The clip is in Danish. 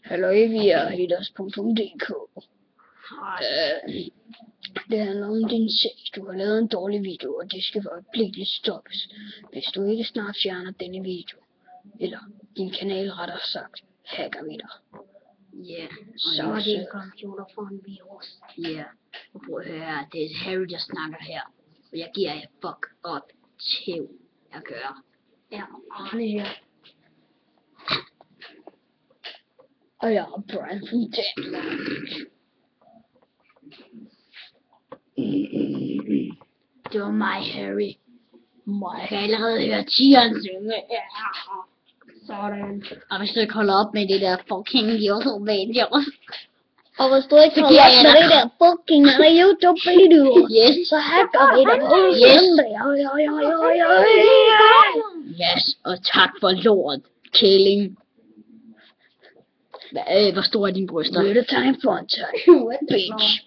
Halløj, vi er hitters.dk. Det handler om din sag. Du har lavet en dårlig video, og det skal øjeblikkeligt stoppes. Hvis du ikke snart fjerner denne video, eller din kanal rettere sagt, hacker vi dig. Ja, så er din computer for en virus. Ja, og prøv at høre, det er Harry, der snakker her. Og jeg giver jer fuck op til jeg kører. Ja, Arne her. Og jeg er Brian from Denmark. Det var mig, Harry. Jeg kan allerede høre tigeren synge. Ja. Sådan. Og hvis du ikke holder op med det der fucking YouTube-videoer. Og hvis du ikke holder op med det der fucking YouTube-videoer, yes, så hacker vi dig. Yes, og tak for lort, kælling. Hvor stor er dine bryster? Little time fun time, bitch.